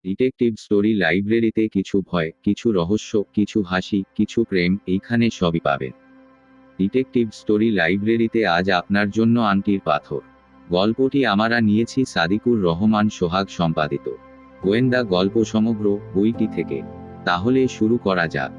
Detective story লাইব্রেরিতে কিছু ভয়, কিছু রহস্য, কিছু হাসি, কিছু প্রেম, এইখানে সবই পাবেন। ডিটেকটিভ স্টোরি লাইব্রেরিতে আজ আপনার জন্য আংটির পাথর গল্পটি আমরা নিয়েছি সাদিকুর রহমান সোহাগ সম্পাদিত গোয়েন্দা গল্প সমগ্র বইটি থেকে। তাহলে শুরু করা যাক।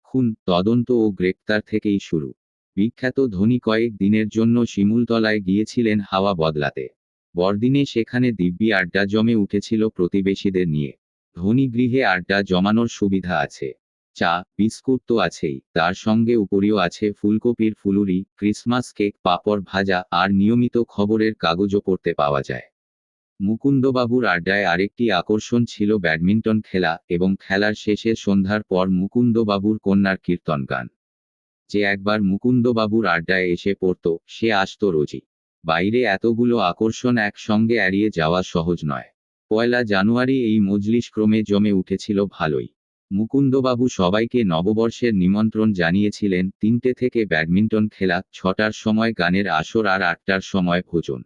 খুন, তদন্ত ও গ্রেপ্তার থেকেই শুরু। বিখ্যাত ধনী কয়েক দিনের জন্য শিমুলতলায় গিয়েছিলেন হাওয়া বদলাতে। বড়দিনে সেখানে দিব্যি আড্ডা জমে উঠেছিল প্রতিবেশীদের নিয়ে। ধনী গৃহে আড্ডা জমানোর সুবিধা আছে। চা, বিস্কুট তো আছেই, তার সঙ্গে উপরিও আছে ফুলকপির ফুলুরি, ক্রিসমাস কেক, পাঁপড় ভাজা, আর নিয়মিত খবরের কাগজও পড়তে পাওয়া যায়। মুকুন্দবাবুর আড্ডায় আরেকটি আকর্ষণ ছিল ব্যাডমিন্টন খেলা, এবং খেলার শেষে সন্ধ্যার পর মুকুন্দবাবুর কন্যার কীর্তন গান। যে একবার মুকুন্দবাবুর আড্ডায় এসে পড়ত, সে আসত রোজই। বাইরে এতগুলো আকর্ষণ একসঙ্গে এড়িয়ে যাওয়া সহজ নয়। ১লা জানুয়ারি এই মজলিস ক্রমে জমে উঠেছিল ভালোই। মুকুন্দবাবু সবাইকে নববর্ষের নিমন্ত্রণ জানিয়েছিলেন। ৩টে থেকে ব্যাডমিন্টন খেলা, ৬টার সময় গানের আসর আর ৮টার সময় ভোজন।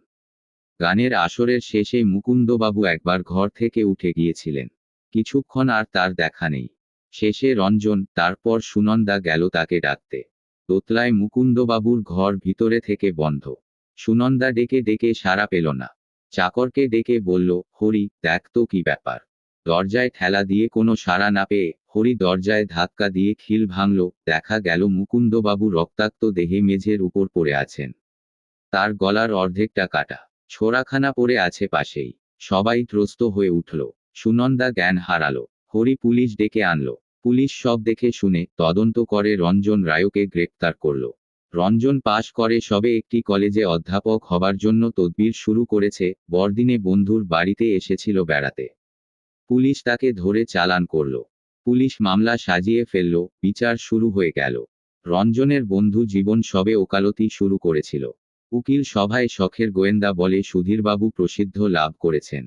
গানের আসরের শেষে মুকুন্দবাবু একবার ঘর থেকে উঠে গিয়েছিলেন। কিছুক্ষণ আর তার দেখা নেই। শেষে রঞ্জন, তারপর সুনন্দা গেল তাকে ডাকতে। দোতলায় মুকুন্দবাবুর ঘর ভিতরে থেকে বন্ধ। সুনন্দা ডেকে ডেকে সাড়া পেল না। চাকরকে ডেকে বলল, হরি, দেখ তো কি ব্যাপার। দরজায় ঠেলা দিয়ে কোনো সাড়া না পেয়ে হরি দরজায় ধাক্কা দিয়ে খিল ভাঙল। দেখা গেল মুকুন্দবাবু রক্তাক্ত দেহে মেঝের উপর পড়ে আছেন। তার গলার অর্ধেকটা কাটা, ছোরাখানা পড়ে আছে পাশেই। সবাই ত্রস্ত হয়ে উঠল। সুনন্দা জ্ঞান হারালো। হরি পুলিশ ডেকে আনলো। পুলিশ সব দেখে শুনে তদন্ত করে রঞ্জন রায়কে গ্রেপ্তার করল। রঞ্জন পাশ করে সবে একটি কলেজে অধ্যাপক হবার জন্য তদবির শুরু করেছে। বড়দিনে বন্ধুর বাড়িতে এসেছিল বেড়াতে। পুলিশ তাকে ধরে চালান করল। পুলিশ মামলা সাজিয়ে ফেলল। বিচার শুরু হয়ে গেল। রঞ্জনের বন্ধু জীবন সবে ওকালতি শুরু করেছিল। উকিল সভায় শখের গোয়েন্দা বলে সুধীরবাবু প্রসিদ্ধ লাভ করেছেন।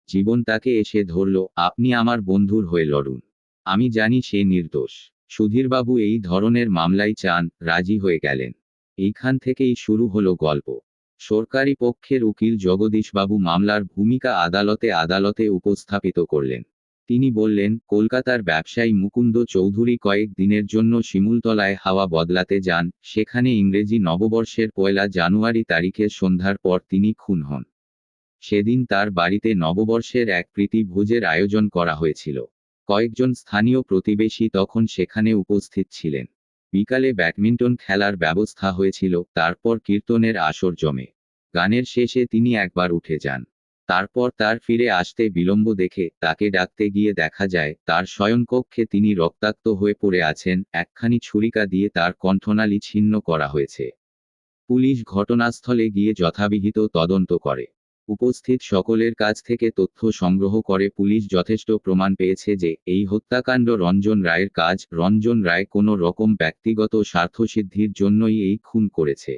জীবন তাকে এসে ধরল, আপনি আমার বন্ধুর হয়ে লড়ুন। আমি জানি সে নির্দোষ। সুধীরবাবু এই ধরনের মামলাই চান, রাজি হয়ে গেলেন। এইখান থেকেই শুরু হলো গল্প। সরকারি পক্ষের উকিল জগদীশবাবু মামলার ভূমিকা আদালতে আদালতে উপস্থাপিত করলেন। তিনি বললেন, কলকাতার ব্যবসায়ী মুকুন্দ চৌধুরী কয়েক দিনের জন্য শিমুলতলায় হাওয়া বদলাতে যান। সেখানে ইংরেজি নববর্ষের ১লা জানুয়ারি তারিখের সন্ধ্যার পর তিনি খুন হন। সেদিন তার বাড়িতে নববর্ষের এক প্রীতি ভোজের আয়োজন করা হয়েছিল। কয়েকজন স্থানীয় প্রতিবেশী তখন সেখানে উপস্থিত ছিলেন। বিকালে ব্যাডমিন্টন খেলার ব্যবস্থা হয়েছিল। তারপর কীর্তনের আসর জমে। গানের শেষে তিনি একবার উঠে যান। তারপর তার ফিরে আসতে বিলম্ব দেখে তাকে ডাকতে গিয়ে দেখা যায় তার শয়নকক্ষে তিনি রক্তাক্ত হয়ে পড়ে আছেন। একখানি ছুরিকা দিয়ে তার কণ্ঠনালী ছিন্ন করা হয়েছে। পুলিশ ঘটনাস্থলে গিয়ে যথাবিহিত তদন্ত করে। উপস্থিত সকলের কাছ থেকে তথ্য সংগ্রহ করে পুলিশ যথেষ্ট প্রমাণ পেয়েছে যে এই হত্যাকাণ্ড রঞ্জন রায়ের কাজ। রঞ্জন রায় কোনো রকম ব্যক্তিগত স্বার্থসিদ্ধির জন্যই এই খুন করেছে।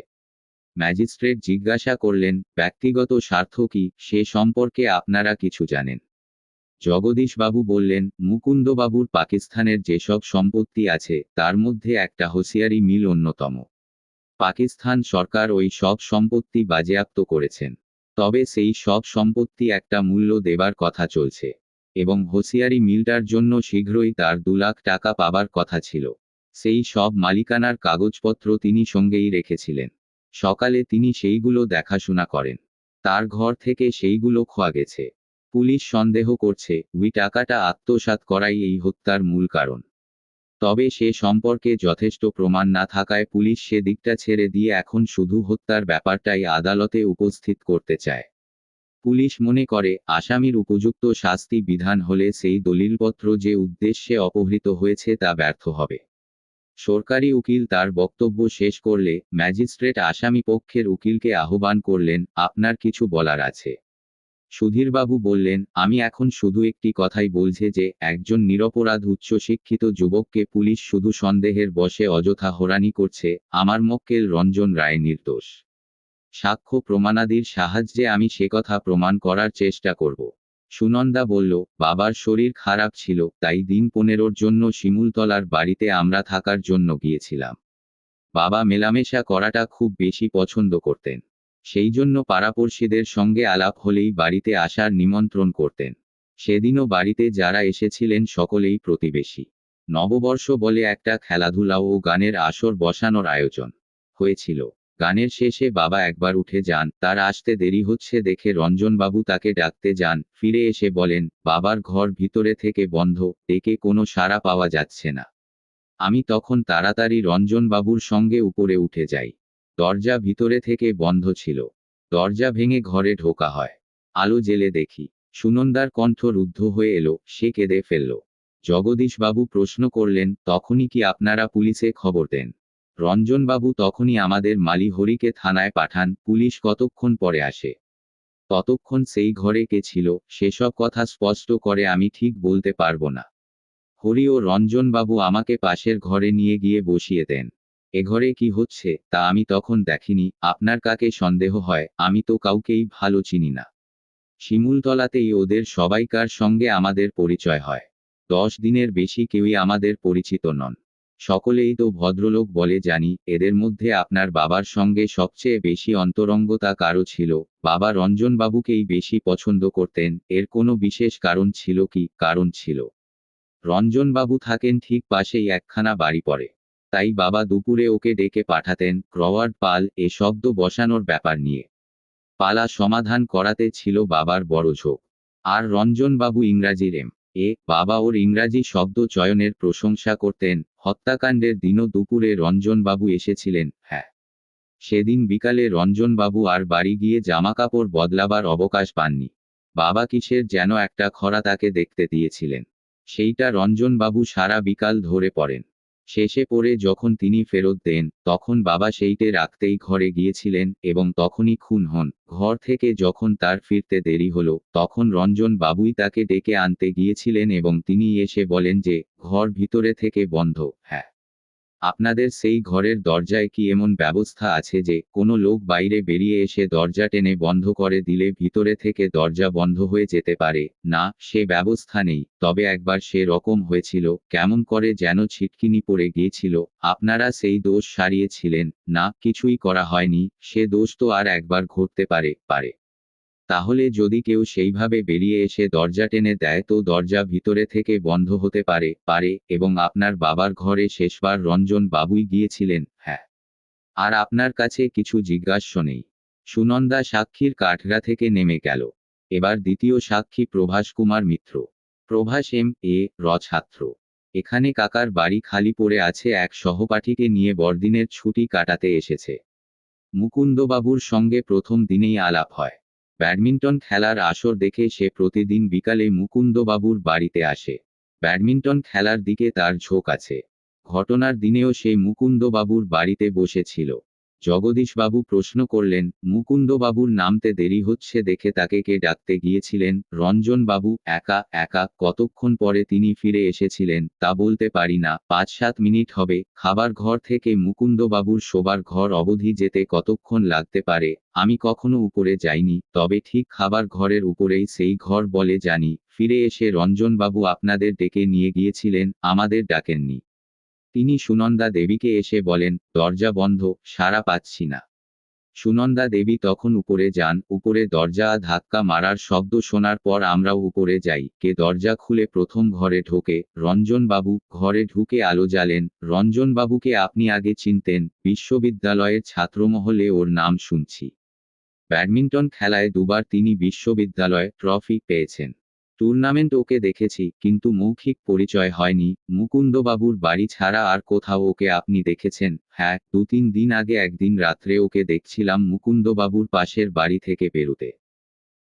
ম্যাজিস্ট্রেট জিজ্ঞাসা করলেন, ব্যক্তিগত স্বার্থ কি, সে সম্পর্কে আপনারা কিছু জানেন? জগদীশবাবু বললেন, মুকুন্দবাবুর পাকিস্তানের যেসব সম্পত্তি আছে তার মধ্যে একটা হোসিয়ারি মিল অন্যতম। পাকিস্তান সরকার ওই সব সম্পত্তি বাজেয়াপ্ত করেছেন। তবে সেই সব সম্পত্তি একটা মূল্য দেবার কথা চলছে, এবং হোসিয়ারি মিলটার জন্য শীঘ্রই তার ২ লাখ টাকা পাবার কথা ছিল। সেই সব মালিকানার কাগজপত্র তিনি সঙ্গেই রেখেছিলেন। সকালে তিনি সেইগুলো দেখাশোনা করেন। তার ঘর থেকে সেইগুলো খোয়া গেছে। পুলিশ সন্দেহ করছে ওই টাকাটা আত্মসাৎ করাই এই হত্যার মূল কারণ। তবে সে সম্পর্কে যথেষ্ট প্রমাণ না থাকায় পুলিশ সে দিকটা ছেড়ে দিয়ে এখন শুধু হত্যার ব্যাপারটাই আদালতে উপস্থিত করতে চায়। পুলিশ মনে করে আসামির উপযুক্ত শাস্তি বিধান হলে সেই দলিলপত্র যে উদ্দেশ্যে অপহৃত হয়েছে তা ব্যর্থ হবে। সরকারি উকিল তার বক্তব্য শেষ করলে ম্যাজিস্ট্রেট আসামি পক্ষের উকিলকে আহ্বান করলেন, আপনার কিছু বলার আছে? সুধীরবাবু বললেন, আমি এখন শুধু একটি কথাই বলছি যে একজন নিরপরাধ উচ্চশিক্ষিত যুবককে পুলিশ শুধু সন্দেহের বশে অযথা হয়রানি করছে। আমার মক্কেল রঞ্জন রায় নির্দোষ। সাক্ষ্য প্রমাণাদির সাহায্যে আমি সে কথা প্রমাণ করার চেষ্টা করব। সুনন্দা বলল, বাবার শরীর খারাপ ছিল, তাই দিন 15র জন্য শিমুলতলার বাড়িতে আমরা থাকার জন্য গিয়েছিলাম। বাবা মেলামেশা করাটা খুব বেশি পছন্দ করতেন। সেই জন্য পাড়াপড়শিদের সঙ্গে আলাপ হলেই বাড়িতে আসার নিমন্ত্রণ করতেন। সেদিনও বাড়িতে যারা এসেছিলেন সকলেই প্রতিবেশী। নববর্ষ বলে একটা খেলাধুলা ও গানের আসর বসানোর আয়োজন হয়েছিল। গানের শেষে বাবা একবার উঠে যান, তার আসতে দেরি হচ্ছে দেখে রঞ্জনবাবু তাকে ডাকতে যান, ফিরে এসে বলেন, বাবার ঘর ভিতরে থেকে বন্ধ, ডেকে কোনো সাড়া পাওয়া যাচ্ছে না। আমি তখন তাড়াতাড়ি রঞ্জনবাবুর সঙ্গে উপরে উঠে যাই। দরজা ভিতরে থেকে বন্ধ ছিল। দরজা ভেঙে ঘরে ঢোকা হয়। আলো জেলে দেখি সুনন্দার কণ্ঠ রুদ্ধ হয়ে এলো, সে কেঁদে ফেলল। জগদীশবাবু প্রশ্ন করলেন, তখনই কি আপনারা পুলিশে খবর দেন? রঞ্জনবাবু তখনই আমাদের মালি হরিকে থানায় পাঠান। পুলিশ কতক্ষণ পরে আসে, ততক্ষণ সেই ঘরে কে ছিল, সেসব কথা স্পষ্ট করে আমি ঠিক বলতে পারবো না। হরি ও রঞ্জনবাবু আমাকে পাশের ঘরে নিয়ে গিয়ে বসিয়ে দেন। এ ঘরে কি হচ্ছে তা আমি তখন দেখিনি। আপনার কাকে সন্দেহ হয়? আমি তো কাউকেই ভালো চিনি না। শিমুলতলাতেই ওদের সবাইকার সঙ্গে আমাদের পরিচয় হয়। 10 দিনের বেশি কেউই আমাদের পরিচিত নন। সকলেই তো ভদ্রলোক বলে জানি। এদের মধ্যে আপনার বাবার সঙ্গে সবচেয়ে বেশি অন্তরঙ্গতা কারো ছিল? বাবা রঞ্জনবাবুকেই বেশি পছন্দ করতেন। এর কোনো বিশেষ কারণ ছিল কি? কারণ ছিল, রঞ্জনবাবু থাকেন ঠিক পাশেই একখানা বাড়ি পড়ে। তাই বাবা দুপুরে ওকে ডেকে পাঠাতেন ক্রওয়ার্ড পাল এ শব্দ বসানোর ব্যাপার নিয়ে। পালা সমাধান করাতে ছিল বাবার বড় ঝোঁক। আর রঞ্জনবাবু ইংরাজির বাবা ওর ইংরাজি শব্দ চয়নের প্রশংসা করতেন। হত্যাকাণ্ডের দিনও দুপুরে রঞ্জনবাবু এসেছিলেন। হ্যাঁ, সেদিন বিকালে রঞ্জনবাবু আর বাড়ি গিয়ে জামাকাপড় বদলাবার অবকাশ পাননি। বাবা কিসের যেন একটা খরা তাকে দেখতে দিয়েছিলেন। সেইটা রঞ্জনবাবু সারা বিকাল ধরে পড়েন। শেষে পড়ে যখন তিনি ফেরত দেন, তখন বাবা সেইটে রাখতেই ঘরে গিয়েছিলেন এবং তখনই খুন হন। ঘর থেকে যখন তার ফিরতে দেরি হলো, তখন রঞ্জন বাবুই তাকে ডেকে আনতে গিয়েছিলেন এবং তিনি এসে বলেন যে, ঘর ভিতরে থেকে বন্ধ। হ্যাঁ, আপনাদের সেই ঘরের দরজায় কি এমন ব্যবস্থা আছে যে কোনো লোক বাইরে বেরিয়ে এসে দরজা টেনে বন্ধ করে দিলে ভিতরে থেকে দরজা বন্ধ হয়ে যেতে পারে? না, সে ব্যবস্থা নেই। তবে একবার সে রকম হয়েছিল, কেমন করে যেন ছিটকিনি পড়ে গিয়েছিল। আপনারা সেই দোষ সারিয়েছিলেন? না, কিছুই করা হয়নি। সে দোষ তো আর একবার ঘটতে পারে। তাহলে যদি কেউ সেইভাবে বেরিয়ে এসে দরজা টেনে দেয় তো দরজা ভিতরে থেকে বন্ধ হতে পারে এবং আপনার বাবার ঘরে শেষবার রঞ্জন বাবুই গিয়েছিলেন? হ্যাঁ। আর আপনার কাছে কিছু জিজ্ঞাস্য নেই? সুনন্দা সাক্ষীর কাঠগড়া থেকে নেমে গেল। এবার দ্বিতীয় সাক্ষী প্রভাস কুমার মিত্র। প্রভাস র ছাত্র। এখানে কাকার বাড়ি খালি পড়ে আছে, এক সহপাঠীকে নিয়ে বড়দিনের ছুটি কাটাতে এসেছে। মুকুন্দবাবুর সঙ্গে প্রথম দিনেই আলাপ হয়। ব্যাডমিন্টন খেলার আসর দেখে সে প্রতিদিন বিকালে মুকুন্দবাবুর বাড়িতে আসে। ব্যাডমিন্টন খেলার দিকে তার ঝোঁক আছে। ঘটনার দিনেও সে মুকুন্দবাবুর বাড়িতে বসেছিল। জগদীশবাবু প্রশ্ন করলেন, মুকুন্দবাবুর নামতে দেরি হচ্ছে দেখে তাকে কে ডাকতে গিয়েছিলেন? রঞ্জনবাবু একা। কতক্ষণ পরে তিনি ফিরে এসেছিলেন তা বলতে পারি না, 5-7 মিনিট হবে। খাবার ঘর থেকে মুকুন্দবাবুর শোবার ঘর অবধি যেতে কতক্ষণ লাগতে পারে? আমি কখনো উপরে যাইনি, তবে ঠিক খাবার ঘরের উপরেই সেই ঘর বলে জানি। ফিরে এসে রঞ্জনবাবু আপনাদের ডেকে নিয়ে গিয়েছিলেন, আমাদের ডাকেননি। তিনি সুনন্দা দেবীকে এসে বলেন, দরজা বন্ধ, সাড়া পাচ্ছি না। সুনন্দা দেবী তখন উপরে যান। উপরে দরজা ধাক্কা মারার শব্দ শোনার পর আমরাও উপরে যাই। কে দরজা খুলে প্রথম ঘরে ঢোকে? রঞ্জনবাবু। ঘরে ঢুকে আলো জ্বালেন। রঞ্জনবাবুকে আপনি আগে চিনতেন? বিশ্ববিদ্যালয়ের ছাত্রমহলে ওর নাম শুনছি। ব্যাডমিন্টন খেলায় দুবার তিনি বিশ্ববিদ্যালয় ট্রফি পেয়েছেন। টুর্নামেন্ট ওকে দেখেছি, কিন্তু মৌখিক পরিচয় হয়নি। মুকুন্দবাবুর বাড়ি ছাড়া আর কোথাও ওকে আপনি দেখেছেন? হ্যাঁ, 2-3 দিন আগে একদিন রাত্রে ওকে দেখছিলাম মুকুন্দবাবুর পাশের বাড়ি থেকে বেরুতে।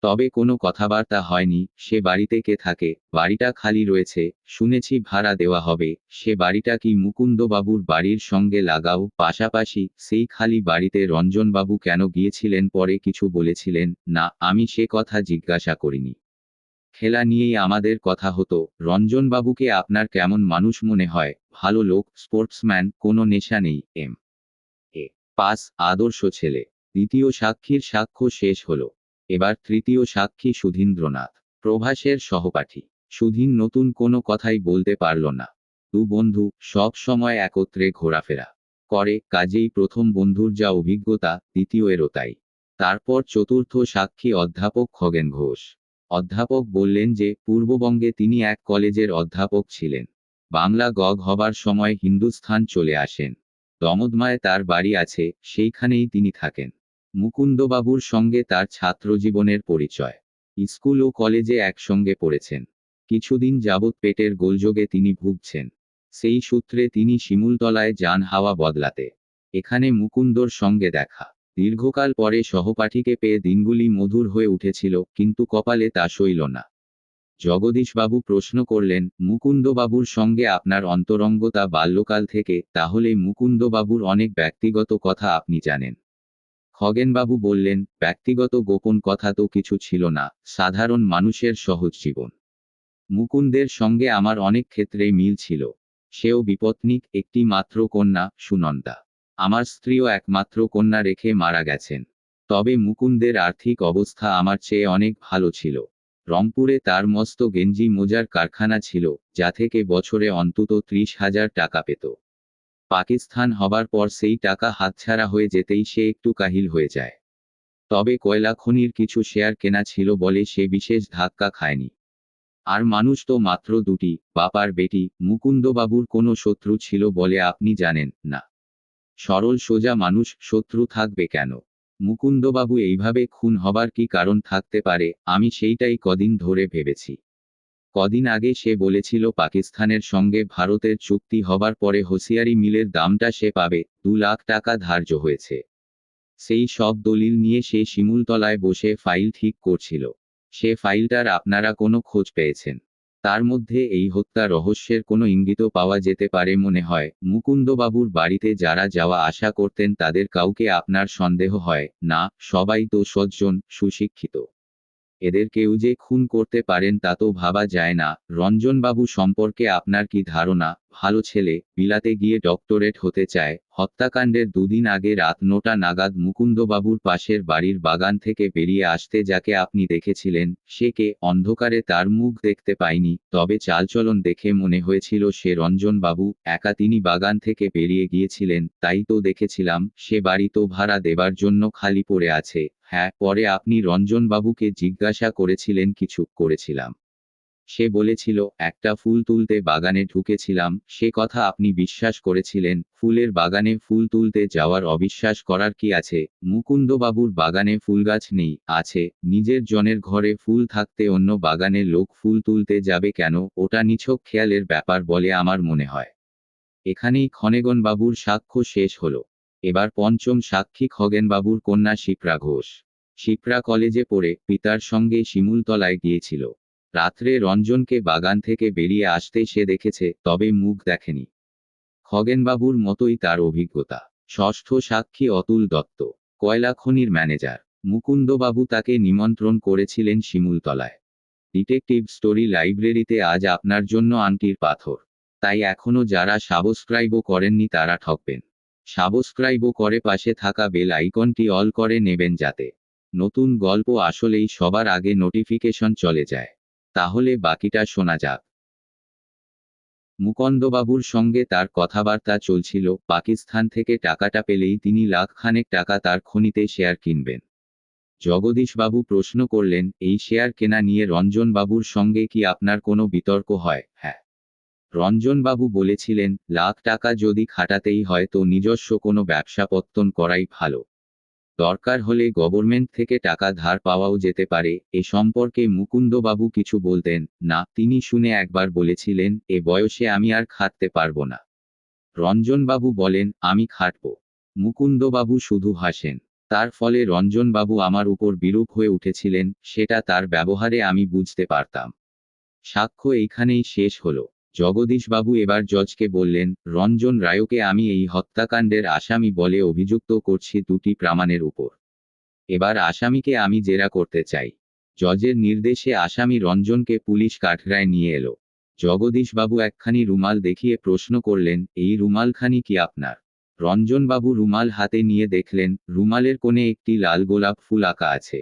তবে কোনো কথাবার্তা হয়নি। সে বাড়িতে কে থাকে? বাড়িটা খালি রয়েছে, শুনেছি ভাড়া দেওয়া হবে। সে বাড়িটা কি মুকুন্দবাবুর বাড়ির সঙ্গে লাগাও? পাশাপাশি? সেই খালি বাড়িতে রঞ্জনবাবু কেন গিয়েছিলেন? পরে কিছু বলেছিলেন? না, আমি সে কথা জিজ্ঞাসা করিনি। খেলা নিয়েই আমাদের কথা হতো। রঞ্জনবাবুকে আপনার কেমন মানুষ মনে হয়? ভালো লোক, স্পোর্টসম্যান, কোনো নেশা নেই, এ পাস, আদর্শ ছেলে। দ্বিতীয় সাক্ষীর সাক্ষ্য শেষ হলো। এবার তৃতীয় সাক্ষী সুধীন্দ্রনাথ, প্রভাসের সহপাঠী। সুধীন নতুন কোনো কথাই বলতে পারল না। দু বন্ধু সব সময় একত্রে ঘোরাফেরা করে, কাজেই প্রথম বন্ধুর যা অভিজ্ঞতা, দ্বিতীয় এরও তাই। তারপর চতুর্থ সাক্ষী অধ্যাপক খগেন ঘোষ। অধ্যাপক বললেন যে পূর্ববঙ্গে তিনি এক কলেজের অধ্যাপক ছিলেন। বাংলা গগ হবার সময় হিন্দুস্থান চলে আসেন। দমদমায় তার বাড়ি আছে, সেইখানেই তিনি থাকেন। মুকুন্দবাবুর সঙ্গে তার ছাত্রজীবনের পরিচয়। স্কুল ও কলেজে একসঙ্গে পড়েছেন। কিছুদিন যাবৎ পেটের গোলযোগে তিনি ভুগছেন। সেই সূত্রে তিনি শিমুলতলায় যান হাওয়া বদলাতে। এখানে মুকুন্দর সঙ্গে দেখা। দীর্ঘকাল পরে সহপাঠীকে পেয়ে দিনগুলি মধুর হয়ে উঠেছিল, কিন্তু কপালে তা সইল না। জগদীশবাবু প্রশ্ন করলেন, মুকুন্দবাবুর সঙ্গে আপনার অন্তরঙ্গতা বাল্যকাল থেকে, তাহলে মুকুন্দবাবুর অনেক ব্যক্তিগত কথা আপনি জানেন। খগেনবাবু বললেন, ব্যক্তিগত গোপন কথা তো কিছু ছিল না, সাধারণ মানুষের সহজ জীবন। মুকুন্দের সঙ্গে আমার অনেক ক্ষেত্রেই মিল ছিল। সেও বিপত্নিক, একটি মাত্র কন্যা, সুনন্দা। আমার স্ত্রীও একমাত্র কন্যা রেখে মারা গেছেন। তবে মুকুন্দের আর্থিক অবস্থা আমার চেয়ে অনেক ভালো ছিল। রংপুরে তার মস্ত গেঞ্জি মোজার কারখানা ছিল, যা থেকে বছরে অন্তত 30,000 টাকা পেত। পাকিস্তান হবার পর সেই টাকা হাতছাড়া হয়ে যেতেই সে একটু কাহিল হয়ে যায়। তবে কয়লা খনির কিছু শেয়ার কেনা ছিল বলে সে বিশেষ ধাক্কা খায়নি। আর মানুষ তো মাত্র দুটি, বাপ আর বেটি। মুকুন্দবাবুর কোনো শত্রু ছিল বলে আপনি জানেন না। সরল সোজা মানুষ, শত্রু থাকবে কেন? মুকুন্দবাবু এইভাবে খুন হবার কি কারণ থাকতে পারে, আমি সেইটাই কদিন ধরে ভেবেছি। কদিন আগে সে বলেছিল পাকিস্তানের সঙ্গে ভারতের চুক্তি হবার পরে হোসিয়ারি মিলের দামটা সে পাবে, 2 লাখ টাকা ধার্য হয়েছে। সেই সব দলিল নিয়ে সে শিমুলতলায় বসে ফাইল ঠিক করছিল। সে ফাইলটার আপনারা কোনো খোঁজ পেয়েছেন? তার মধ্যে এই হত্যা রহস্যের কোনো ইঙ্গিতও পাওয়া যেতে পারে মনে হয়। মুকুন্দবাবুর বাড়িতে যারা যাওয়া আসা করতেন তাদের কাউকে আপনার সন্দেহ হয় না? সবাই তো সজ্জন, সুশিক্ষিত। এদের কেউ যে খুন করতে পারেন তা তো ভাবা যায় না। রঞ্জনবাবু সম্পর্কে আপনার কি ধারণা? ভালো ছেলে, বিলাতে গিয়ে ডক্টরেট হতে চায়। হত্যাকাণ্ডের দুদিন আগে রাত 9টা নাগাদ মুকুন্দবাবুর পাশের বাড়ির বাগান থেকে বেরিয়ে আসতে যাকে আপনি দেখেছিলেন, সে কে? অন্ধকারে তার মুখ দেখতে পাইনি, তবে চালচলন দেখে মনে হয়েছিল সে রঞ্জনবাবু। একা তিনি বাগান থেকে বেরিয়ে গিয়েছিলেন, তাই তো দেখেছিলাম। সে বাড়ি তো ভাড়া দেবার জন্য খালি পড়ে আছে। হ্যাঁ, পরে আপনি রঞ্জনবাবুকে জিজ্ঞাসা করেছিলেন কিছু? করেছিলাম। সে বলেছিল, একটা ফুল তুলতে বাগানে ঢুকেছিলাম। সে কথা আপনি বিশ্বাস করেছিলেন? ফুলের বাগানে ফুল তুলতে যাওয়ার অবিশ্বাস করার কি আছে? মুকুন্দবাবুর বাগানে ফুলগাছ নেই? আছে। নিজের জনের ঘরে ফুল থাকতে অন্য বাগানে লোক ফুল তুলতে যাবে কেন? ওটা নিছক খেয়ালের ব্যাপার বলে আমার মনে হয়। এখানেই খগেনবাবুর সাক্ষ্য শেষ হলো। এবার পঞ্চম সাক্ষী খগেনবাবুর কন্যা শিপ্রা ঘোষ। শিপ্রা কলেজে পড়ে পিতার সঙ্গে শিমুলতলায় গিয়েছিল। রাত্রে রঞ্জনকে বাগান থেকে বেরিয়ে আসতে সে দেখেছে, তবে মুখ দেখেনি। খগেনবাবুর মতোই তার অভিজ্ঞতা। ষষ্ঠ সাক্ষী অতুল দত্ত, কয়লা খনির ম্যানেজার। মুকুন্দবাবু তাকে নিমন্ত্রণ করেছিলেন শিমুলতলায়। ডিটেকটিভ স্টোরি লাইব্রেরিতে আজ আপনার জন্য আংটির পাথর। তাই এখনো যারা সাবস্ক্রাইবও করেননি তারা ঠকবেন। সাবস্ক্রাইবও করে পাশে থাকা বেল আইকনটি অল করে নেবেন যাতে নতুন গল্প আসলেই সবার আগে নোটিফিকেশন চলে যায়। তাহলে বাকিটা শোনা যাক। মুকুন্দবাবুর সঙ্গে তার কথাবার্তা চলছিল। পাকিস্তান থেকে টাকাটা পেলেই তিনি লাখখানেক টাকা তার খনিতে শেয়ার কিনবেন। জগদীশবাবু প্রশ্ন করলেন, এই শেয়ার কেনা নিয়ে রঞ্জনবাবুর সঙ্গে কি আপনার কোনো বিতর্ক হয়? হ্যাঁ। রঞ্জনবাবু বলেছিলেন, লাখ টাকা যদি খাটাতেই হয় তো নিজস্ব কোনো ব্যবসাপত্তন করাই ভালো। দরকার হলে গভর্নমেন্ট থেকে টাকা ধার পাওয়াও যেতে পারে। এ সম্পর্কে মুকুন্দবাবু কিছু বলতেন না। তিনি শুনে একবার বলেছিলেন, এ বয়সে আমি আর খাটতে পারবো না। রঞ্জনবাবু বলেন, আমি খাটব। মুকুন্দবাবু শুধু হাসেন। তার ফলে রঞ্জনবাবু আমার উপর বিরূপ হয়ে উঠেছিলেন, সেটা তার ব্যবহারে আমি বুঝতে পারতাম। সাক্ষ্য এইখানেই শেষ হলো। জগদীশবাবু এবার জজকে বললেন, রঞ্জন রায়কে আমি এই হত্যাকাণ্ডের আসামি বলে অভিযুক্ত করছি দুটি প্রমাণের উপর। এবার আসামিকে আমি জেরা করতে চাই। জজের নির্দেশে আসামি রঞ্জনকে পুলিশ কাঠগড়ায় নিয়ে এলো। জগদীশবাবু একখানি রুমাল দেখিয়ে প্রশ্ন করলেন, এই রুমালখানি কি আপনার? রঞ্জনবাবু রুমাল হাতে নিয়ে দেখলেন, রুমালের কোণে একটি লাল গোলাপ ফুল আঁকা আছে।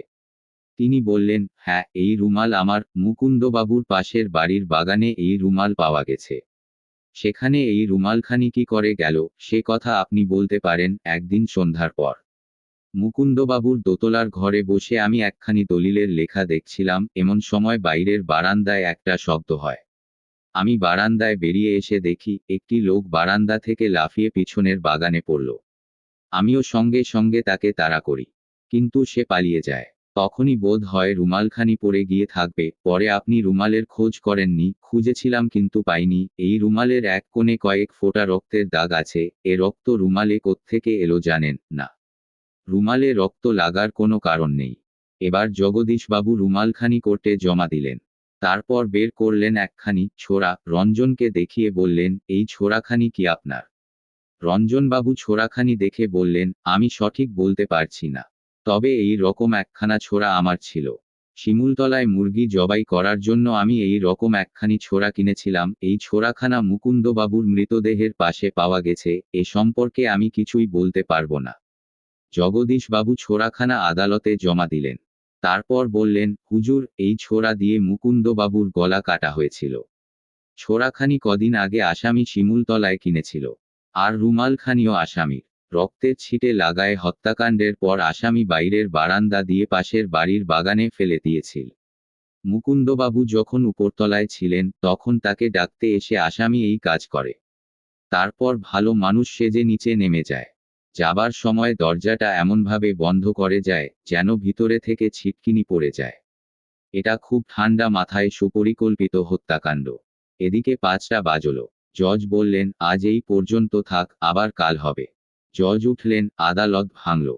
তিনি বললেন, হ্যাঁ, এই রুমাল আমার। মুকুন্দবাবুর পাশের বাড়ির বাগানে এই রুমাল পাওয়া গেছে। সেখানে এই রুমালখানি কি করে গেল, সে কথা আপনি বলতে পারেন একদিন সন্ধ্যার পর। মুকুন্দবাবুর দোতলার ঘরে বসে আমি একখানি দলিলের লেখা দেখছিলাম, এমন সময় বাইরের বারান্দায় একটা শব্দ হয়। আমি বারান্দায় বেরিয়ে এসে দেখি একটি লোক বারান্দা থেকে লাফিয়ে পিছনের বাগানে পড়ল। আমিও সঙ্গে সঙ্গে তাকে তাড়া করি, কিন্তু সে পালিয়ে যায়। তখনই বোধ হয় রুমালখানি পড়ে গিয়ে থাকবে, পরে আপনি রুমালের খোঁজ করেননি? খুঁজেছিলাম কিন্তু পাইনি। এই রুমালের এক কোণে কয়েক ফোঁটা রক্তের দাগ আছে। এ রক্ত রুমালে কোত্থেকে এলো জানেন না? রুমালে রক্ত লাগার কোনো কারণ নেই। এবার জগদীশবাবু রুমালখানি কোর্টে জমা দিলেন। তারপর বের করলেন একখানি ছোরা, রঞ্জনকে দেখিয়ে বললেন, এই ছোরাখানি কি আপনার? রঞ্জনবাবু ছোরাখানি দেখে বললেন, আমি সঠিক বলতে পারছি না, তবে এই রকম একখানা ছোরা আমার ছিল। শিমুলতলায় মুরগি জবাই করার জন্য আমি এই রকম একখানি ছোরা কিনেছিলাম। এই ছোরাখানা মুকুন্দবাবুর মৃতদেহের পাশে পাওয়া গেছে। এ সম্পর্কে আমি কিছুই বলতে পারবো না। জগদীশবাবু ছোরাখানা আদালতে জমা দিলেন। তারপর বললেন, হুজুর, এই ছোরা দিয়ে মুকুন্দবাবুর গলা কাটা হয়েছিল। ছোরাখানি কদিন আগে আসামি শিমুলতলায় কিনেছিল। আর রুমালখানিও আসামির। রক্তের ছিটে লাগায় হত্যাকাণ্ডের পর আসামি বাইরের বারান্দা দিয়ে পাশের বাড়ির বাগানে ফেলে দিয়েছিল। মুকুন্দবাবু যখন উপরতলায় ছিলেন তখন তাকে ডাকতে এসে আসামি এই কাজ করে। তারপর ভালো মানুষ সেজে নিচে নেমে যায়। যাবার সময় দরজাটা এমনভাবে বন্ধ করে যায় যেন ভিতরে থেকে ছিটকিনি পড়ে যায়। এটা খুব ঠান্ডা মাথায় সুপরিকল্পিত হত্যাকাণ্ড। এদিকে 5টা বাজল। জজ বললেন, আজ এই পর্যন্ত থাক, আবার কাল হবে। জজ উঠলেন, আদালত ভাঙল।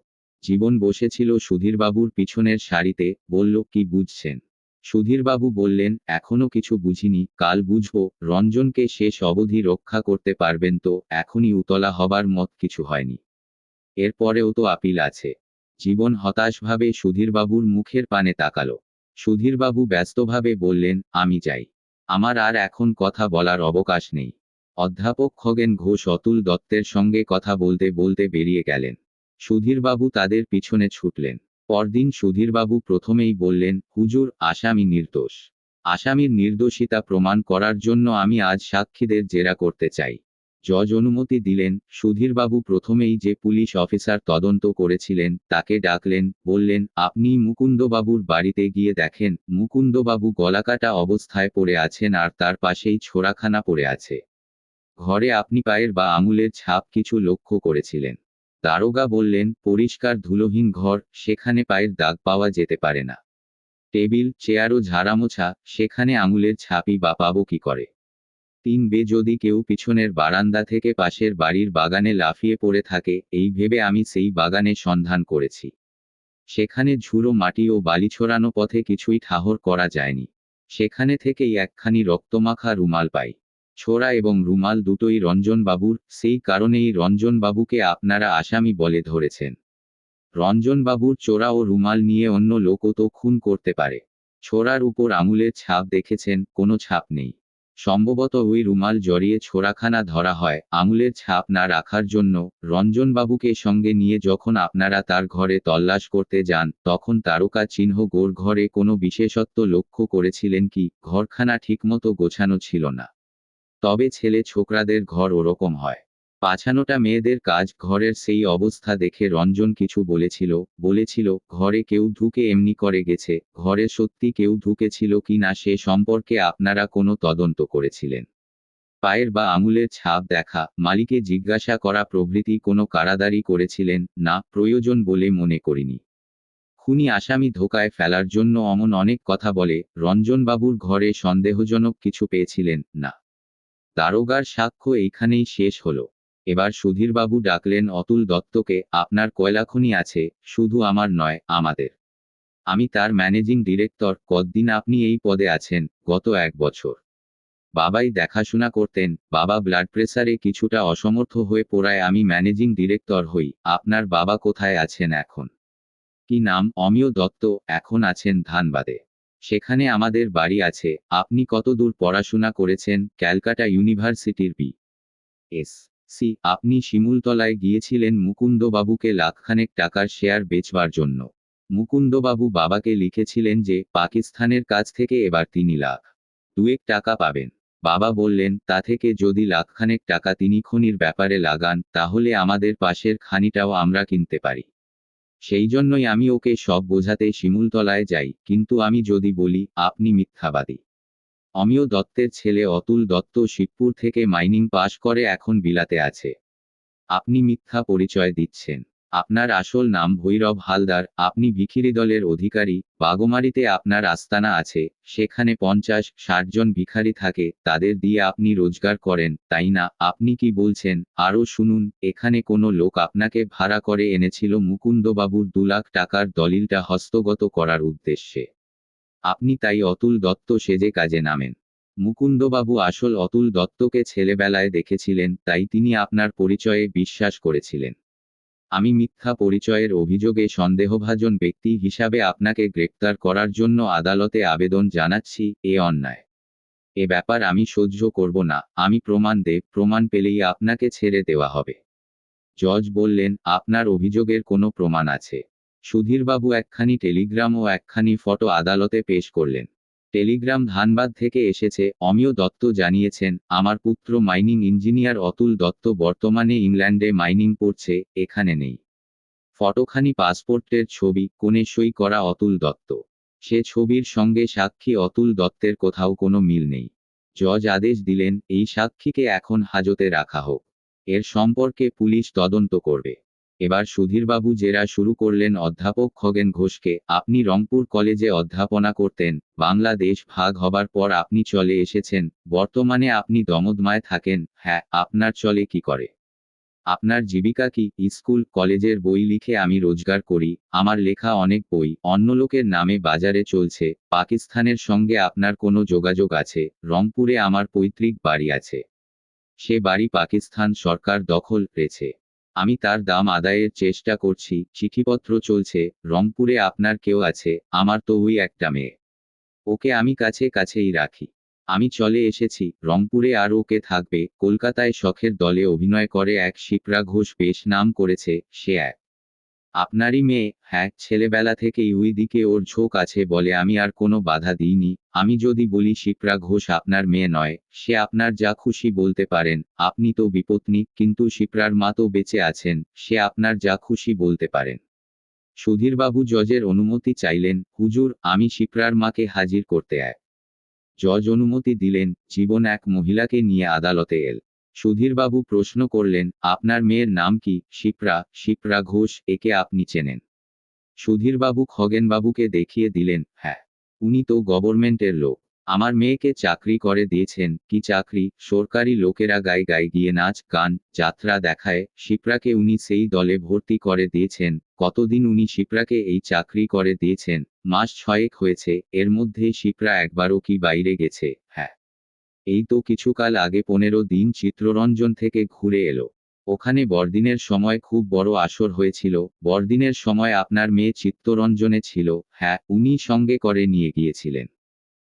জীবন বসেছিল সুধীরবাবুর পিছনের সারিতে, বলল, কি বুঝছেন? সুধীরবাবু বললেন, এখনো কিছু বুঝিনি, কাল বুঝবো। রঞ্জনকে শেষ অবধি রক্ষা করতে পারবেন তো? এখনই উতলা হবার মত কিছু হয়নি। এরপরেও তো আপিল আছে। জীবন হতাশভাবে সুধীরবাবুর মুখের পানে তাকালো। সুধীরবাবু ব্যস্তভাবে বললেন, আমি যাই। আমার আর এখন কথা বলার অবকাশ নেই। অধ্যাপক খগেন ঘোষ অতুল দত্তের সঙ্গে কথা বলতে বলতে বেরিয়ে গেলেন। সুধীরবাবু তাদের পিছনে ছুটলেন। পরদিন সুধীরবাবু প্রথমেই বললেন, হুজুর, আসামি নির্দোষ। আসামির নির্দোষিতা প্রমাণ করার জন্য আমি আজ সাক্ষীদের জেরা করতে চাই। জজ অনুমতি দিলেন। সুধীরবাবু প্রথমেই যে পুলিশ অফিসার তদন্ত করেছিলেন তাকে ডাকলেন, বললেন, আপনি মুকুন্দবাবুর বাড়িতে গিয়ে দেখেন, মুকুন্দবাবু গলাকাটা অবস্থায় পড়ে আছেন আর তার পাশেই ছোরাখানা পড়ে আছে। ঘরে আপনি পায়ের বা আঙুলের ছাপ কিছু লক্ষ্য করেছিলেন? দারোগা বললেন, পরিষ্কার ধুলোহীন ঘর, সেখানে পায়ের দাগ পাওয়া যেতে পারে না। টেবিল, চেয়ারও ঝাড়ামোছা, সেখানে আঙুলের ছাপই বা পাবো কি করে? 3 যদি কেউ পিছনের বারান্দা থেকে পাশের বাড়ির বাগানে লাফিয়ে পড়ে থাকে, এই ভেবে আমি সেই বাগানে সন্ধান করেছি। সেখানে ঝুড়ো মাটি ও বালি ছড়ানো পথে কিছুই ঠাহর করা যায়নি। সেখানে থেকেই একখানি রক্তমাখা রুমাল পাই। ছোরা এবং রুমাল দুটোই রঞ্জনবাবুর, সেই কারণেই রঞ্জনবাবুকে আপনারা আসামি বলে ধরেছেন। রঞ্জনবাবুর চোরা ও রুমাল নিয়ে অন্য লোকও তো খুন করতে পারে। ছোরার উপর আঙুলের ছাপ দেখেছেন, কোনো ছাপ নেই। সম্ভবত ওই রুমাল জড়িয়ে ছোরাখানা ধরা হয় আঙুলের ছাপ না রাখার জন্য। রঞ্জনবাবুকে সঙ্গে নিয়ে যখন আপনারা তার ঘরে তল্লাশ করতে যান তখন তারকা চিহ্ন গোর ঘরে কোনো বিশেষত্ব লক্ষ্য করেছিলেন কি? ঘরখানা ঠিকমতো গোছানো ছিল না। তবে ছেলে ছোকরাদের ঘর ওরকম হয়। পাছানোটা মেয়েদের কাজ। ঘরের সেই অবস্থা দেখে রঞ্জন কিছু বলেছিল ঘরে কেউ ঢুকে এমনি করে গেছে। ঘরে সত্যি কেউ ঢুকেছিল কি না সে সম্পর্কে আপনারা কোনো তদন্ত করেছিলেন? পায়ের বা আঙুলের ছাপ দেখা, মালিকে জিজ্ঞাসা করা প্রভৃতি কোনো কারাদারি করেছিলেন? না, প্রয়োজন বলে মনে করিনি। খুনি আসামি ধোকায় ফেলার জন্য অমন অনেক কথা বলে। রঞ্জনবাবুর ঘরে সন্দেহজনক কিছু পেয়েছিলেন? না। দারোগার সাক্ষ্য এইখানেই শেষ হলো। এবার সুধীরবাবু ডাকলেন অতুল দত্তকে। আপনার কয়লাখনি আছে? শুধু আমার নয়, আমাদের। আমি তার ম্যানেজিং ডিরেক্টর। কতদিন আপনি এই পদে আছেন? গত 1 বছর। বাবাই দেখাশোনা করতেন। বাবা ব্লাড প্রেসারে কিছুটা অসমর্থ হয়ে পড়ায় আমি ম্যানেজিং ডিরেক্টর হই। আপনার বাবা কোথায় আছেন এখন? কি নাম? অমিয় দত্ত। এখন আছেন ধানবাদে। সেখানে আমাদের বাড়ি আছে। আপনি কতদূর পড়াশোনা করেছেন? ক্যালকাটা ইউনিভার্সিটির এস সি। আপনি শিমুলতলায় গিয়েছিলেন মুকুন্দবাবুকে লাখখানেক টাকার শেয়ার বেচবার জন্য। মুকুন্দবাবু বাবাকে লিখেছিলেন যে পাকিস্তানের কাছ থেকে এবার 3 লাখ 2 টাকা পাবেন। বাবা বললেন, তা থেকে যদি লাখখানেক টাকা তিনি খনির ব্যাপারে লাগান তাহলে আমাদের পাশের খানিটাও আমরা কিনতে পারি। সেই জন্যই আমি ওকে সব বোঝাতে শিমুলতলায় যাই, কিন্তু আমি যদি বলি আপনি মিথ্যাবাদী। অমিয় দত্তের ছেলে অতুল দত্ত শিবপুর থেকে মাইনিং পাশ করে এখন বিলাতে আছে। আপনি মিথ্যা পরিচয় দিচ্ছেন। আপনার আসল নাম ভৈরব হালদার, আপনি ভিখিরি দলের অধিকারী। বাগমারীতে আপনার আস্তানা আছে, সেখানে 50-60 জন ভিখারি থাকে, তাদের দিয়ে আপনি রোজগার করেন, তাই না? আপনি কি বলছেন? আরও শুনুন, এখানে কোনো লোক আপনাকে ভাড়া করে এনেছিল মুকুন্দবাবুর 2 লাখ টাকার দলিলটা হস্তগত করার উদ্দেশ্যে। আপনি তাই অতুল দত্ত সেজে কাজে নামেন। মুকুন্দবাবু আসল অতুল দত্তকে ছেলেবেলায় দেখেছিলেন, তাই তিনি আপনার পরিচয়ে বিশ্বাস করেছিলেন। আমি মিথ্যা পরিচয়ের অভিযোগে সন্দেহভাজন ব্যক্তি হিসাবে আপনাকে গ্রেপ্তার করার জন্য আদালতে আবেদন জানাচ্ছি। এ অন্যায়। এ ব্যাপার আমি সহ্য করব না। আমি প্রমাণ দেব, প্রমাণ পেলেই আপনাকে ছেড়ে দেওয়া হবে। জজ বললেন, আপনার অভিযোগের কোনো প্রমাণ আছে? সুধীরবাবু একখানি টেলিগ্রাম ও একখানি ফটো আদালতে পেশ করলেন। টেলিগ্রাম ধানবাদ থেকে এসেছে। অমিয় দত্ত জানিয়েছেন, আমার পুত্র মাইনিং ইঞ্জিনিয়ার অতুল দত্ত বর্তমানে ইংল্যান্ডে মাইনিং করছে, এখানে নেই। ফটোখানি পাসপোর্টের ছবি, কোণে সই করা অতুল দত্ত। সে ছবির সঙ্গে সাক্ষী অতুল দত্তের কোথাও কোনো মিল নেই। জজ আদেশ দিলেন, এই সাক্ষীকে এখন হাজতে রাখা হোক। এর সম্পর্কে পুলিশ তদন্ত করবে। এবার সুধীরবাবু জেরা শুরু করলেন অধ্যাপক খগেন ঘোষকে। আপনি রংপুর কলেজে অধ্যাপনা করতেন, বাংলাদেশ ভাগ হবার পর আপনি চলে এসেছেন, বর্তমানে আপনি দমদমায় থাকেন। হ্যাঁ, আপনার চলে কি করে? আপনার জীবিকা কি? স্কুল কলেজের বই লিখে আমি রোজগার করি। আমার লেখা অনেক বই অন্য লোকের নামে বাজারে চলছে। পাকিস্তানের সঙ্গে আপনার কোনো যোগাযোগ আছে? রংপুরে আমার পৈতৃক বাড়ি আছে। সে বাড়ি পাকিস্তান সরকার দখল করেছে। আমি তার দাম আদায়ের চেষ্টা করছি, চিঠিপত্র চলছে। রংপুরে আপনার কেউ আছে? আমার তো ওই একটা মেয়ে। ওকে আমি কাছেই রাখি। আমি চলে এসেছি, রংপুরে আর ওকে থাকবে। কলকাতায় শখের দলে অভিনয় করে এক শিপ্রা ঘোষ, বেশ নাম করেছে। সে এক আপনারই মেয়ে? হ্যাঁ, ছেলেবেলা থেকেই ওই দিকে ওর ঝোঁক আছে বলে আমি আর কোনো বাধা দিইনি। আমি যদি বলি শিপ্রা ঘোষ আপনার মেয়ে নয়, সে আপনার যা খুশি বলতে পারেন। আপনি তো বিপত্নী, কিন্তু শিপ্রার মা তো বেঁচে আছেন, সে আপনার যা খুশি বলতে পারেন। সুধীরবাবু জজের অনুমতি চাইলেন। হুজুর, আমি শিপ্রার মাকে হাজির করতে এক। জজ অনুমতি দিলেন। জীবন এক মহিলাকে নিয়ে আদালতে এল। সুধীরবাবু প্রশ্ন করলেন, আপনার মেয়ের নাম কি? শিপ্রা ঘোষ। একে আপনি চেনেন? সুধীরবাবু খগেনবাবুকে দেখিয়ে দিলেন। হ্যাঁ, উনি তো গভর্নমেন্টের লোক। আমার মেয়েকে চাকরি করে দিয়েছেন। কি চাকরি? সরকারি লোকেরা গায়ে গায়ে গিয়ে নাচ গান যাত্রা দেখায়, শিপ্রাকে উনি সেই দলে ভর্তি করে দিয়েছেন। কতদিন উনি শিপ্রাকে এই চাকরি করে দিয়েছেন? মাস 6 হয়েছে। এর মধ্যে শিপ্রা একবারও কি বাইরে গেছে? হ্যাঁ, এই তো কিছুকাল আগে 15 দিন চিত্তরঞ্জন থেকে ঘুরে এলো। ওখানে বড়দিনের সময় খুব বড় আসর হয়েছিল। বড়দিনের সময় আপনার মেয়ে চিত্তরঞ্জনে ছিল। হ্যাঁ, উনি সঙ্গে করে নিয়ে গিয়েছিলেন।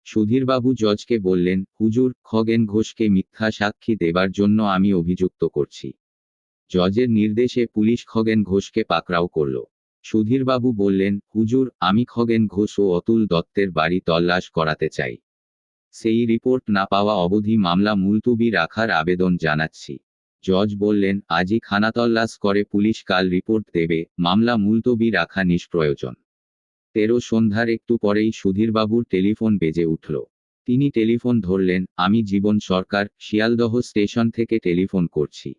সুধীরবাবু জজকে বললেন, হুজুর, খগেন ঘোষকে মিথ্যা সাক্ষী দেবার জন্য আমি অভিযুক্ত করছি। জজের নির্দেশে পুলিশ খগেন ঘোষকে পাকড়াও করল। সুধীরবাবু বললেন, হুজুর, আমি খগেন ঘোষ ও অতুল দত্তের বাড়ি তল্লাশ করাতে চাই। সেই রিপোর্ট না পাওয়া অবধি মামলা মুলতুবি রাখার আবেদন জানাচ্ছি। জজ বললেন, আজই খানাতল্লাশ করে পুলিশ কাল রিপোর্ট দেবে, মামলা মুলতবি রাখা নিষ্প্রয়োজন। 13 সন্ধ্যার একটু পরেই সুধীরবাবুর টেলিফোন বেজে উঠল। তিনি টেলিফোন ধরলেন। আমি জীবন সরকার, শিয়ালদহ স্টেশন থেকে টেলিফোন করছি।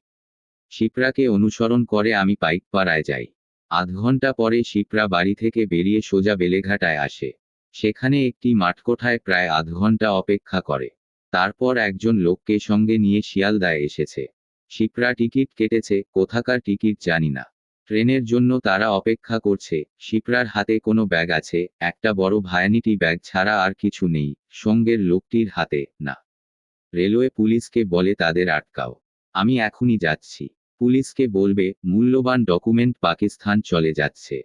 শিপ্রাকে অনুসরণ করে আমি পাইকপাড়ায় যাই। আধ ঘন্টা পরে শিপ্রা বাড়ি থেকে বেরিয়ে সোজা বেলেঘাটায় আসে। সেখানে একটি মাঠকোঠায় প্রায় আধ ঘন্টা অপেক্ষা করে। তারপর একজন লোককে সঙ্গে নিয়ে শিয়ালদায় এসেছে। শিপ্রা টিকিট কেটেছে, কোথাকার টিকিট জানি না। ট্রেনের জন্য তারা অপেক্ষা করছে। শিপ্রার হাতে কোনো ব্যাগ আছে, একটা বড় ভায়ানিটি ব্যাগ ছাড়া আর কিছু নেই। সঙ্গের লোকটির হাতে না। রেলওয়ে পুলিশকে বলে তাদের আটকাও। আমি এখনই যাচ্ছি। পুলিশকে বলবে মূল্যবান ডকুমেন্ট পাকিস্তান চলে যাচ্ছে।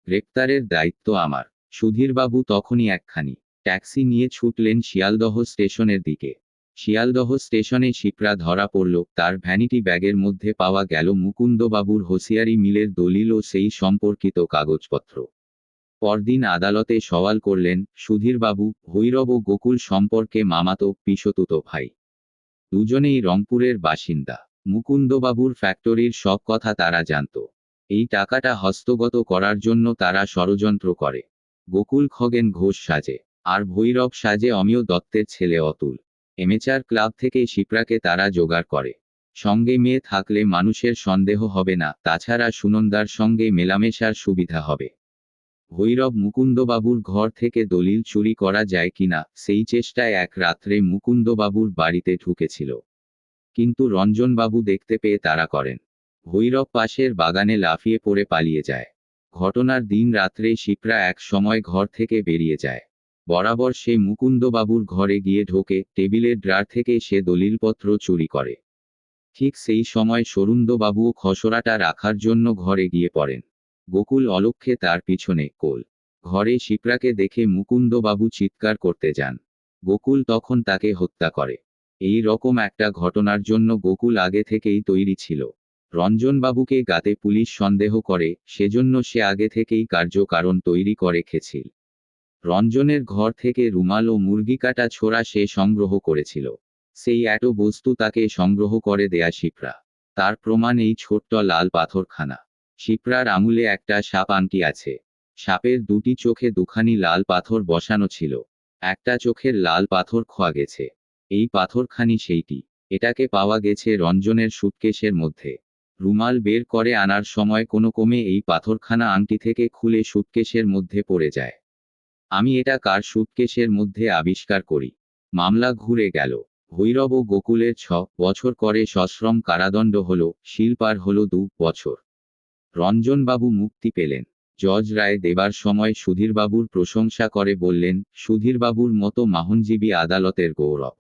গ্রেপ্তারের দায়িত্ব আমার। সুধীরবাবু তখনই একখানি ট্যাক্সি নিয়ে ছুটলেন শিয়ালদহ স্টেশনের দিকে। শিয়ালদহ স্টেশনে শিপ্রা ধরা পড়ল। তার ভ্যানিটি ব্যাগের মধ্যে পাওয়া গেল মুকুন্দবাবুর হোসিয়ারি মিলের দলিল ও সেই সম্পর্কিত কাগজপত্র। পরদিন আদালতে সওয়াল করলেন সুধীরবাবু। ভৈরব ও গোকুল সম্পর্কে মামাতো পিসতুতো ভাই। দুজনেই রংপুরের বাসিন্দা। মুকুন্দবাবুর ফ্যাক্টরির সব কথা তারা জানত। এই টাকাটা হস্তগত করার জন্য তারা ষড়যন্ত্র করে। গোকুল খগেন ঘোষ সাজে, আর ভৈরব সাজে অমিয় দত্তের ছেলে অতুল। এমেচার ক্লাব থেকে শিপ্রাকে তারা জোগাড় করে। সঙ্গে মেয়ে থাকলে মানুষের সন্দেহ হবে না, তাছাড়া সুনন্দার সঙ্গে মেলামেশার সুবিধা হবে। ভৈরব মুকুন্দবাবুর ঘর থেকে দলিল চুরি করা যায় কিনা সেই চেষ্টায় এক রাত্রে মুকুন্দবাবুর বাড়িতে ঢুকেছিল, কিন্তু রঞ্জনবাবু দেখতে পেয়ে তাড়া করেন। ভৈরব পাশের বাগানে লাফিয়ে পড়ে পালিয়ে যায়। ঘটনার দিন রাত্রে শিপ্রা এক সময় ঘর থেকে বেরিয়ে যায়। বরাবর সে মুকুন্দবাবুর ঘরে গিয়ে ঢোকে, টেবিলের ড্রার থেকে সে দলিলপত্র চুরি করে। ঠিক সেই সময় সরুন্দবাবুও খসড়াটা রাখার জন্য ঘরে গিয়ে পড়েন। গোকুল অলক্ষ্যে তার পিছনে কোল। ঘরে শিপ্রাকে দেখে মুকুন্দবাবু চিৎকার করতে যান। গোকুল তখন তাকে হত্যা করে। এই রকম একটা ঘটনার জন্য গোকুল আগে থেকেই তৈরি ছিল। রঞ্জনবাবুকে গাতে পুলিশ সন্দেহ করে, সেজন্য সে আগে থেকেই কার্যকারণ তৈরি করে রেখেছিল। রঞ্জনের ঘর থেকে রুমাল ও মুরগি কাটা ছোড়া সে সংগ্রহ করেছিল। সেই এত বস্তু তাকে সংগ্রহ করে দেয়া শিপ্রা। তার প্রমাণ এই ছোট্ট লাল পাথরখানা। শিপ্রার আঙুলে একটা সাপ আংটি আছে। সাপের দুটি চোখে দুখানি লাল পাথর বসানো ছিল। একটা চোখের লাল পাথর খোয়া গেছে। এই পাথরখানি সেইটি। এটাকে পাওয়া গেছে রঞ্জনের সুটকেসের মধ্যে। রুমাল বের করে আনার সময় কোনো ক্রমে এই পাথরখানা আংটি থেকে খুলে সুটকেসের মধ্যে পড়ে যায়। আমি এটা কার সুটকেসের মধ্যে আবিষ্কার করি। মামলা ঘুরে গেল। ভৈরব ও গোকুলের 6 বছর করে সশ্রম কারাদণ্ড হল, শিল্পার হল 2 বছর। রঞ্জনবাবু মুক্তি পেলেন। জজ রায় দেবার সময় সুধীরবাবুর প্রশংসা করে বললেন, সুধীরবাবুর মতো মাহনজীবী আদালতের গৌরব।